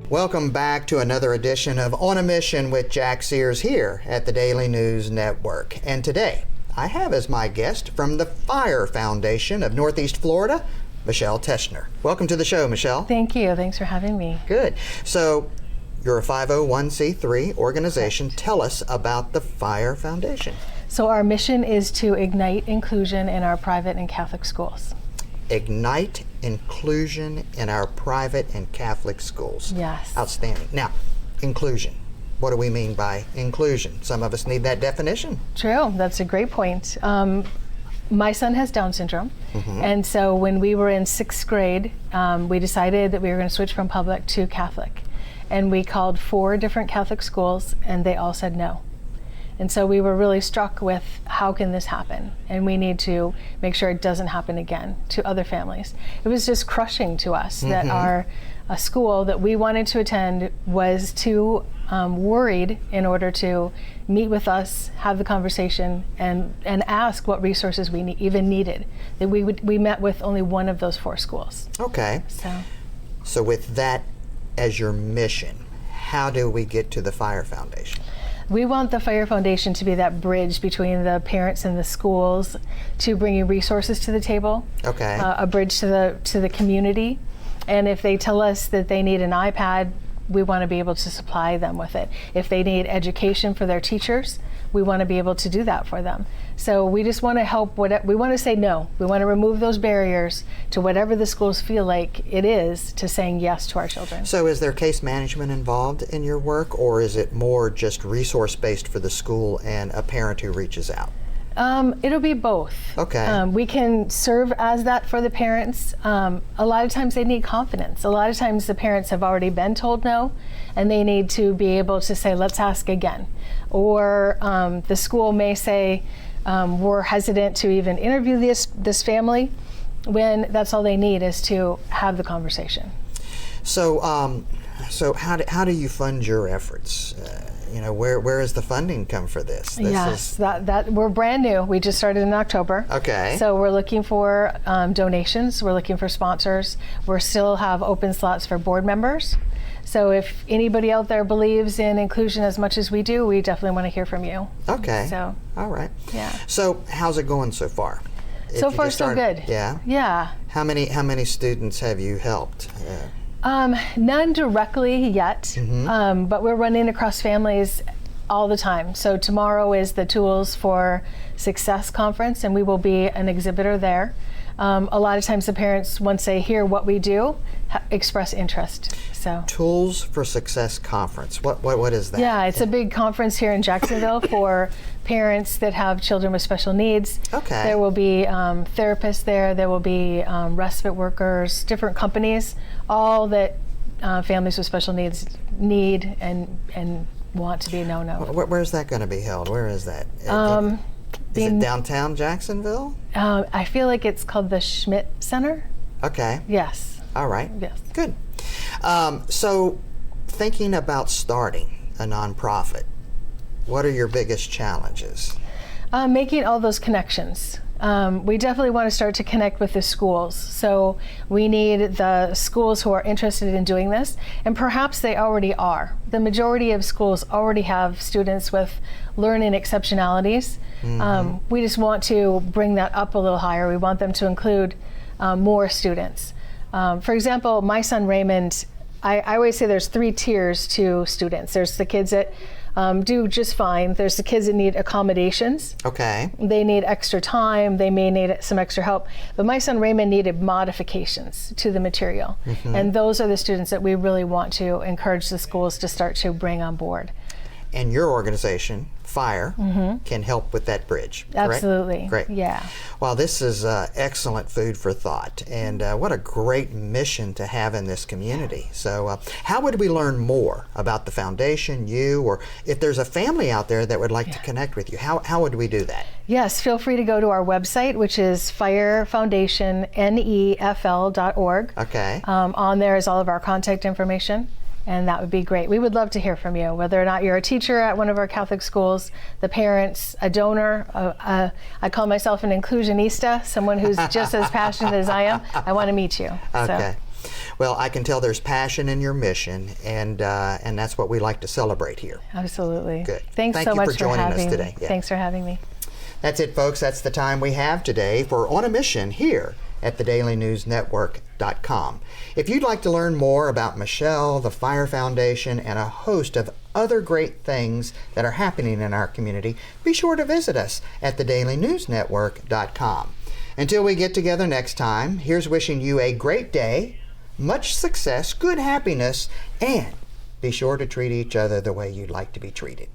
Welcome back to another edition of On a Mission with Jack Sears here at the Daily News Network. And today, I have as my guest from the Fire Foundation of Northeast Florida, Michelle Tetschner. Welcome to the show, Michelle. Thank you. Thanks for having me. Good. So, you're a 501c3 organization. Correct. Tell us about the Fire Foundation. So our mission is to ignite inclusion in our private and Catholic schools. Ignite inclusion in our private and Catholic schools. Yes. Outstanding. Now, inclusion. What do we mean by inclusion? Some of us need that definition. True. That's a great point. My son has Down syndrome, and so when we were in 6th grade, we decided that we were going to switch from public to Catholic. And we called 4 different Catholic schools, and they all said no. And so we were really struck with how can this happen? And we need to make sure it doesn't happen again to other families. It was just crushing to us that a school that we wanted to attend was too worried in order to meet with us, have the conversation, and ask what resources we even needed. That we met with only one of those 4 schools. Okay. So with that as your mission, how do we get to the Fire Foundation? We want the Fire Foundation to be that bridge between the parents and the schools to bringing resources to the table. Okay. A bridge to the community. And if they tell us that they need an iPad, we want to be able to supply them with it. If they need education for their teachers, we want to be able to do that for them. So we just want to help. We want to say no. We want to remove those barriers to whatever the schools feel like it is to saying yes to our children. So is there case management involved in your work, or is it more just resource-based for the school and a parent who reaches out? It'll be both. Okay. We can serve as that for the parents. A lot of times they need confidence. A lot of times the parents have already been told no, and they need to be able to say, let's ask again. Or the school may say, we're hesitant to even interview this family, when that's all they need is to have the conversation. So, so how do you fund your efforts? Where does the funding come for this? That we're brand new. We just started in October. Okay. So we're looking for donations. We're looking for sponsors. We still have open slots for board members. So if anybody out there believes in inclusion as much as we do, we definitely want to hear from you. Okay. So. All right. Yeah. So how's it going so far? So far, so good. Yeah. Yeah. How many students have you helped? None directly yet, but we're running across families all the time. So tomorrow is the Tools for Success conference, and we will be an exhibitor there. A lot of times the parents, once they hear what we do, express interest. So Tools for Success conference. What is that? Yeah, it's a big conference here in Jacksonville for parents that have children with special needs. Okay. There will be therapists there. There will be respite workers, different companies, all that families with special needs need and want to be known of. Where's that going to be held? Where is that? Is it downtown Jacksonville? I feel like it's called the Schmidt Center. Okay. Yes. All right. Yes. Good. So, thinking about starting a nonprofit, what are your biggest challenges? Making all those connections. We definitely want to start to connect with the schools. So we need the schools who are interested in doing this, and perhaps they already are. The majority of schools already have students with learning exceptionalities. We just want to bring that up a little higher. We want them to include more students. For example, my son Raymond, I always say there's 3 tiers to students. There's the kids that do just fine. There's the kids that need accommodations. Okay. They need extra time. They may need some extra help. But my son Raymond needed modifications to the material. And those are the students that we really want to encourage the schools to start to bring on board. And your organization, Fire, can help with that bridge, correct? Absolutely. Great. Yeah. Well, this is excellent food for thought, and what a great mission to have in this community. So how would we learn more about the foundation, you, or if there's a family out there that would like to connect with you, how would we do that? Yes, feel free to go to our website, which is firefoundationnefl.org. Okay. On there is all of our contact information. And that would be great. We would love to hear from you, whether or not you're a teacher at one of our Catholic schools, the parents, a donor. I call myself an inclusionista, someone who's just as passionate as I am. I want to meet you. Okay. So. Well, I can tell there's passion in your mission, and that's what we like to celebrate here. Absolutely. Good. Thanks Thank so you much for joining us having today. me. Yeah. Thanks for having me. That's it, folks. That's the time we have today for On a Mission here at thedailynewsnetwork.com. If you'd like to learn more about Michelle, the Fire Foundation, and a host of other great things that are happening in our community, be sure to visit us at thedailynewsnetwork.com. Until we get together next time, here's wishing you a great day, much success, good happiness, and be sure to treat each other the way you'd like to be treated.